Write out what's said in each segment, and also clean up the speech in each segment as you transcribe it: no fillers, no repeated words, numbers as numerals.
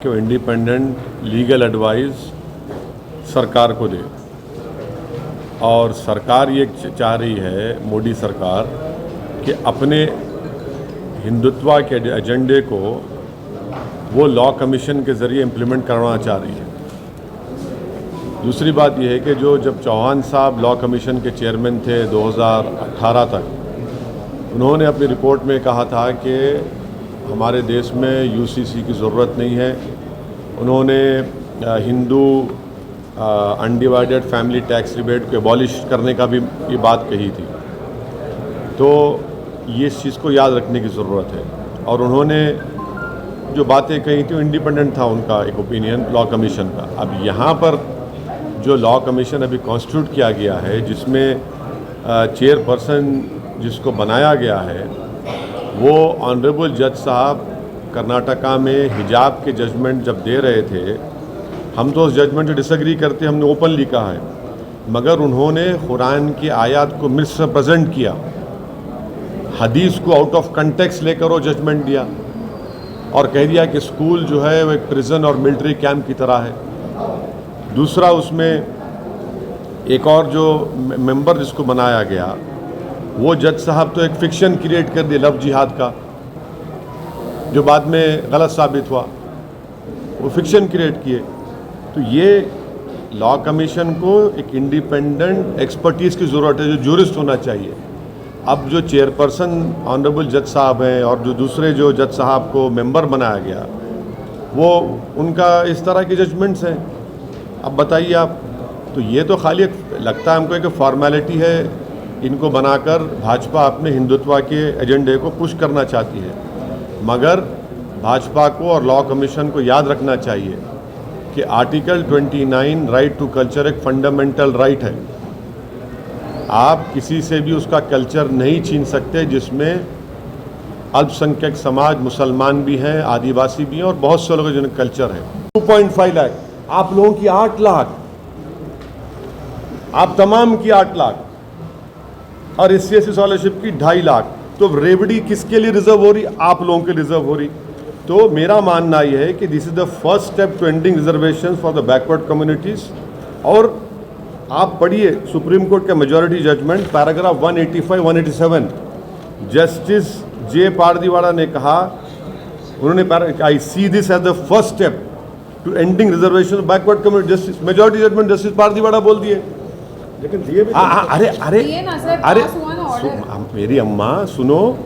कि independent legal advice सरकार को दे। और सरकार ये चाह रही है, मोदी सरकार, कि अपने हिंदुत्व के एजेंडे को वो लॉ कमीशन के ज़रिए इम्प्लीमेंट करवाना चाह रही है। दूसरी बात यह है कि जब चौहान साहब लॉ कमीशन के चेयरमैन थे 2018 तक, उन्होंने अपनी रिपोर्ट में कहा था कि हमारे देश में यूसीसी की ज़रूरत नहीं है। उन्होंने Hindu undivided family tax rebate को एबॉलिश करने का भी ये बात कही थी। तो ये इस चीज़ को याद रखने की ज़रूरत है। और उन्होंने जो बातें कही थी वो इंडिपेंडेंट था उनका एक ओपिनियन लॉ कमीशन का। अब यहाँ पर जो लॉ कमीशन अभी कॉन्स्टिट्यूट किया गया है, जिसमें चेयरपर्सन जिसको बनाया गया है वो ऑनरेबल जज साहब कर्नाटका में हिजाब के जजमेंट जब दे रहे थे, हम तो उस जजमेंट से डिसएग्री करते, हमने ओपनली कहा है, मगर उन्होंने कुरान की आयत को मिसरिप्रेजेंट किया, हदीस को आउट ऑफ कंटेक्स्ट लेकर वो जजमेंट दिया और कह दिया कि स्कूल जो है वो एक प्रिजन और मिलिट्री कैंप की तरह है। दूसरा, उसमें एक और जो मेंबर जिसको बनाया गया, वो जज साहब तो एक फिक्शन क्रिएट कर दिया लव जिहाद का, जो बाद में गलत साबित हुआ, वो फिक्शन क्रिएट किए। तो ये लॉ कमीशन को एक इंडिपेंडेंट एक्सपर्टीज़ की ज़रूरत है, जो जूरिस्ट होना चाहिए। अब जो चेयरपर्सन ऑनरेबल जज साहब हैं और जो दूसरे जो जज साहब को मेंबर बनाया गया, वो उनका इस तरह के जजमेंट्स हैं। अब बताइए आप, तो ये तो खाली लगता है हमको एक फॉर्मेलिटी है, इनको बनाकर भाजपा अपने हिंदुत्व के एजेंडे को पुश करना चाहती है। मगर भाजपा को और लॉ कमीशन को याद रखना चाहिए कि आर्टिकल 29 राइट टू कल्चर एक फंडामेंटल राइट है। आप किसी से भी उसका कल्चर नहीं छीन सकते, जिसमें अल्पसंख्यक समाज, मुसलमान भी हैं, आदिवासी भी हैं और बहुत से लोगों जिनका कल्चर है। 2.5 लाख, आप लोगों की 8 लाख, आप तमाम की 8 लाख और SC स्कॉलरशिप की 2.5 लाख। तो रेवड़ी किसके लिए रिजर्व हो रही? आप लोगों के रिजर्व हो रही। तो मेरा मानना यह है कि this is the first step to ending reservation for the backward communities. और आप पढ़िए सुप्रीम कोर्ट का majority judgement, paragraph 185-187, justice J Pardiwala ने कहा, उन्होंने I see this as the first step to ending reservation backward community. Justice majority judgement justice Pardiwala बोल दिए। लेकिन दिए भी अरे मेरी अम्मा सुनो,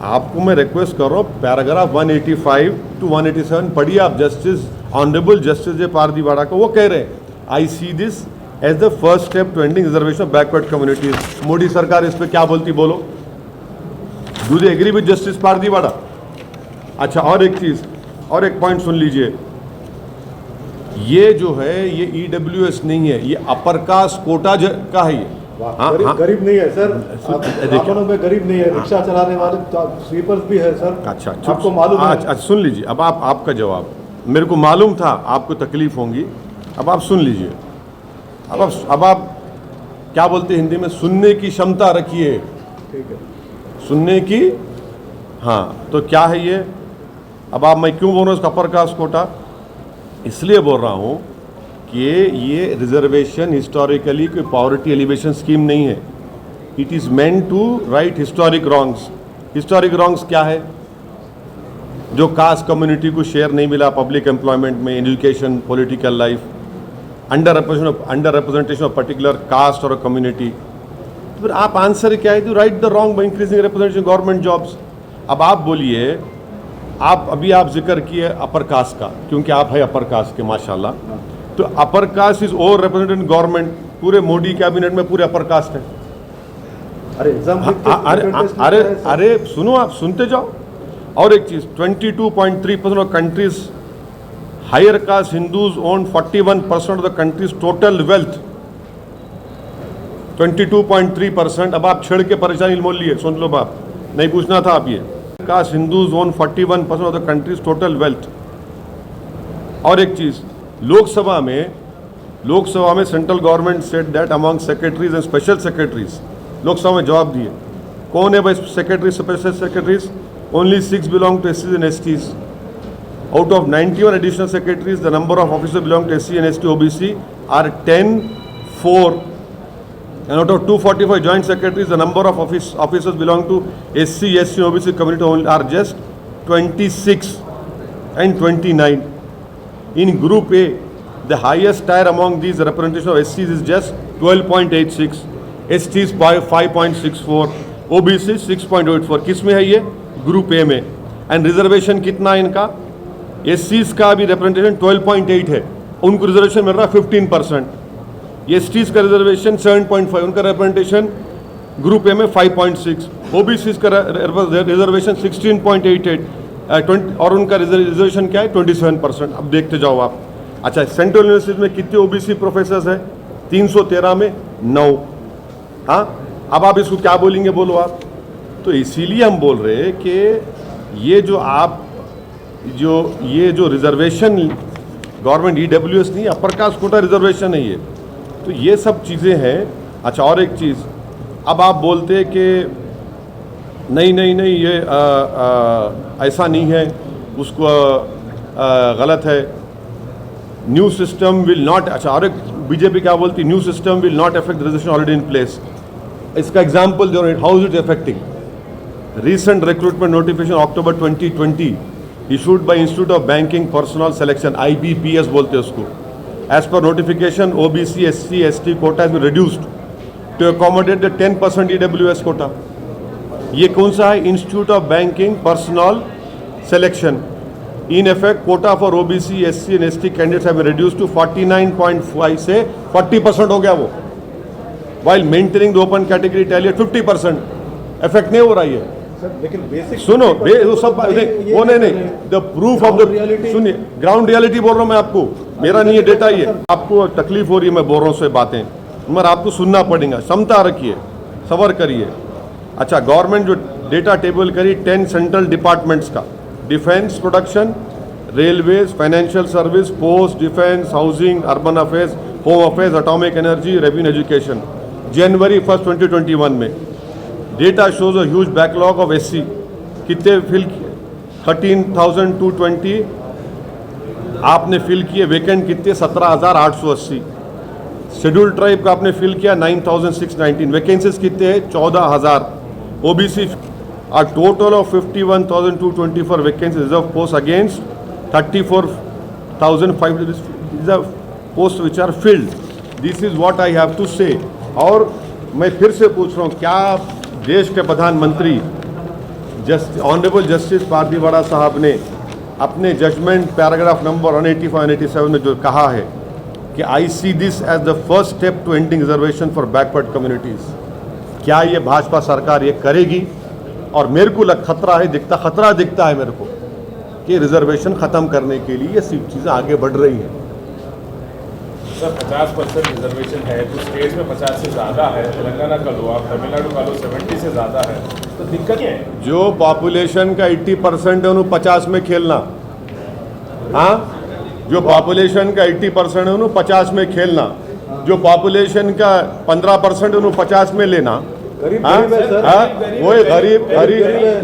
आपको मैं रिक्वेस्ट कर रहा हूँ, पैराग्राफ 185-187 पढ़िए आप, justice honourable justice J Pardiwala को। वो कह रहे हैं I see this as the first step to ending reservation of backward communities. Modi सरकार इस पे क्या बोलती, बोलो? Do they agree with justice Pardiwala? अच्छा, और एक चीज, और एक पॉइंट सुन लीजिए, ये जो है ये EWS नहीं है, ये अपर कास्ट कोटा का है। ये गरीब नहीं है सर, देखिए में गरीब नहीं है, रिक्शा चलाने वाले स्वीपर्स भी है सर। अच्छा, आपको मालूम है? अच्छा, सुन लीजिए, अब आपका जवाब मेरे को मालूम था आपको तकलीफ होंगी, अब आप सुन लीजिए। अब आप क्या बोलते हिंदी में, सुनने की क्षमता रखिए, ठीक है, सुनने की। हाँ, तो क्या है ये? अब आप, मैं क्यों बोल रहा हूँ इसका अपर कास्ट कोटा? इसलिए बोल रहा हूँ कि ये रिजर्वेशन हिस्टोरिकली कोई पॉवर्टी एलिवेशन स्कीम नहीं है। It is meant to right historic wrongs. Historic wrongs क्या है? जो कास्ट कम्युनिटी को शेयर नहीं मिला पब्लिक एम्प्लॉयमेंट में, education, political life, under representation of particular caste और कम्युनिटी। तो फिर आप आंसर क्या है? To right the wrong by increasing representation government jobs. अब आप बोलिए, अभी आप जिक्र किए अपर कास्ट का, क्योंकि आप है अपर कास्ट के माशाल्लाह, तो upper caste is over represented in government. पूरे मोदी कैबिनेट में पूरे अपर कास्ट है। अरे सुनो, आप सुनते जाओ। और एक चीज, 22.3% of countries higher caste Hindus own 41% of the countries total wealth. 22.3%। अब आप छिड़ के परेशानी मोल लिए, सुन लो बाप, नहीं पूछना था आप। ये caste Hindus own 41% of the countries total wealth. और एक चीज, लोकसभा में central government said that among secretaries and special secretaries, Lok Sabha में जवाब दिए, कौन है भाई secretary, special secretaries? Only 6 belong to SCs and STs। Out of 91 additional secretaries, the number of officers belonging to SC and ST OBC are 10, 4. And out of 245 joint secretaries, the number of officers belonging to SC, SC, OBC community only are just 26 and 29. In Group A, the highest tier among these representation of SCs is just 12.86, STs 5.64, OBC 6.84. किस में है ये? Group A में. And reservation कितना है इनका? SCs का भी रिप्रेजेंटेशन 12.8 है, उनको रिजर्वेशन मिल रहा है 15%. STs का रिजर्वेशन 7.5, उनका रिप्रेजेंटेशन ग्रुप ए में 5.6, OBCs का रिजर्वेशन 16.88 और उनका रिजर्वेशन क्या है? 27%. अब देखते जाओ आप. अच्छा, सेंट्रल यूनिवर्सिटी में कितने ओबीसी प्रोफेसर्स हैं? 313 में 9. हाँ, अब आप इसको क्या बोलेंगे? बोलो आप. तो इसीलिए हम बोल रहे हैं कि ये जो रिजर्वेशन गवर्नमेंट EWS नहीं, अपर कास्ट कोटा रिजर्वेशन है ये. तो ये सब चीज़ें हैं. अच्छा, और एक चीज़, अब आप बोलते हैं कि नहीं ये ऐसा नहीं है, उसको गलत है. New system will not. अच्छा, और एक बीजेपी क्या बोलती? New system will not affect the reservation already in place. इसका एग्जांपल दो. How is it affecting? Recent recruitment notification October 2020 issued by institute of banking personnel selection, IBPS बोलते हैं उसको. As per notification, OBC, SC, ST quota has been reduced to accommodate the 10% EWS quota. ये कौन सा है? Institute of banking personnel selection. In effect, quota for OBC, SC and ST candidates have been reduced to 49.5 से 40% हो गया वो. While maintaining the open category tally at 50%. Effect नहीं हो रही है. लेकिन बेसिक सुनो, वो सब वो नहीं. The proof of the सुनिए, ग्राउंड रियलिटी बोल रहा हूँ मैं आपको. मेरा नहीं है डेटा ये. आपको तकलीफ हो रही है मैं बोल रहा हूँ से बातें, मगर आपको सुनना पड़ेगा. क्षमता रखिए, सबर करिए. अच्छा, गवर्नमेंट जो डेटा टेबल करी 10 सेंट्रल डिपार्टमेंट्स का, defence production, railways, financial service, post, defence, housing, urban affairs, home affairs, atomic energy, revenue, education. जनवरी 1, 2021 में data shows a huge backlog of SC. कितने फिल किए? 13,220 आपने फिल किए. वैकेंट कितने? 17,880. शेड्यूल ट्राइब का आपने फिल किया 9,619. वैकेंसीज कितने हैं? 14,000. OBC a total of 51,224 vacancies reserved posts against 34,500. These are posts which are filled. This is what I have to say. और मैं फिर से पूछ रहा हूँ, क्या देश के प्रधानमंत्री ऑनरेबल जस्टिस पार्दीवाड़ा साहब ने अपने जजमेंट पैराग्राफ नंबर 185-187 में जो कहा है कि I see this as the first step to ending reservation for backward communities, क्या ये भाजपा सरकार ये करेगी? और मेरे को खतरा दिखता है मेरे को कि रिजर्वेशन ख़त्म करने के लिए ये सब चीज़ें आगे बढ़ रही हैं. सर 50% रिजर्वेशन है तो स्टेट में 50 से ज़्यादा है. तेलंगाना का लो, आप तमिलनाडु का लो, 70 से ज़्यादा है. तो दिक्कत क्या है? जो पॉपुलेशन का 80% है उन्होंने 50 में खेलना. हाँ, जो पॉपुलेशन का 80% है उन्होंने 50 में खेलना. जो पॉपुलेशन का 15% है उन्होंने 50 में लेना. वो गरीब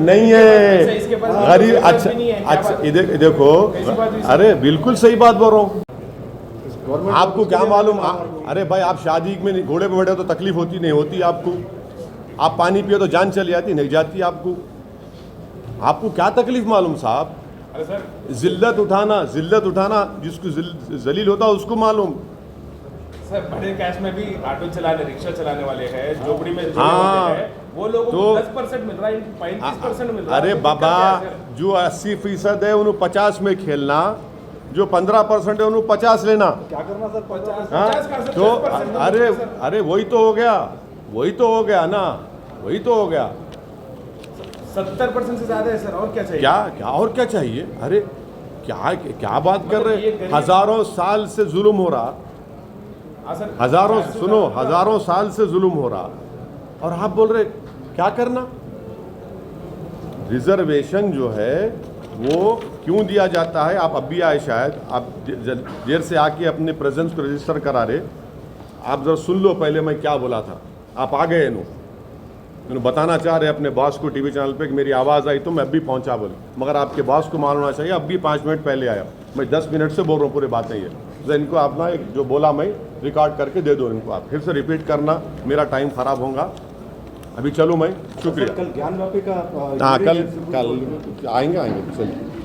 नहीं है. गरीब अच्छा इधर देखो. अरे बिल्कुल सही बात बोल रहा हूँ. आपको क्या मालूम? अरे भाई, आप शादी में घोड़े पे बैठे हो तो तकलीफ होती नहीं होती आपको? आप पानी पियो तो जान चली जाती नहीं जाती आपको क्या तकलीफ मालूम साहब? अरे सर, जिल्लत उठाना जिसको जलील होता है उसको मालूम. सर बड़े कैश में भी ऑटो चलाने, रिक्शा चलाने वाले हैं, झोपड़ी में हाँ, वो लोगों तो को 10% मिल रहा है, 35% मिल रहा है. अरे बाबा, जो 80% है उन्हें 50 में खेलना, जो 15% है उन्हें 50 लेना. क्या करना सर? 50 तो अरे वही तो हो गया ना. 70% से ज्यादा है सर. और क्या चाहिए? क्या और क्या चाहिए? अरे क्या बात कर रहे हैं? हजारों साल से जुल्म हो रहा. हजारों साल से जुल्म हो रहा और आप बोल रहे क्या करना? रिजर्वेशन जो है वो क्यों दिया जाता है? आप अभी आए, शायद आप देर से आके अपने प्रेजेंस को रजिस्टर करा रहे. आप जरा सुन लो पहले मैं क्या बोला था. आप आ गए नो. उन्होंने बताना चाह रहे अपने बॉस को टीवी चैनल पे कि मेरी आवाज़ आई तो मैं अब भी पहुंचा बोले, मगर आपके बॉस को मालूम होना चाहिए अब भी 5 मिनट पहले आया, मैं 10 मिनट से बोल रहा हूँ पूरी बातें ये। तो इनको आप ना एक जो बोला मैं रिकॉर्ड करके दे दो इनको, आप फिर से रिपीट करना, मेरा टाइम ख़राब होगा। अभी चलूँ मैं, शुक्रिया। कल ज्ञान व्यापी का हाँ कल आएंगे चलिए।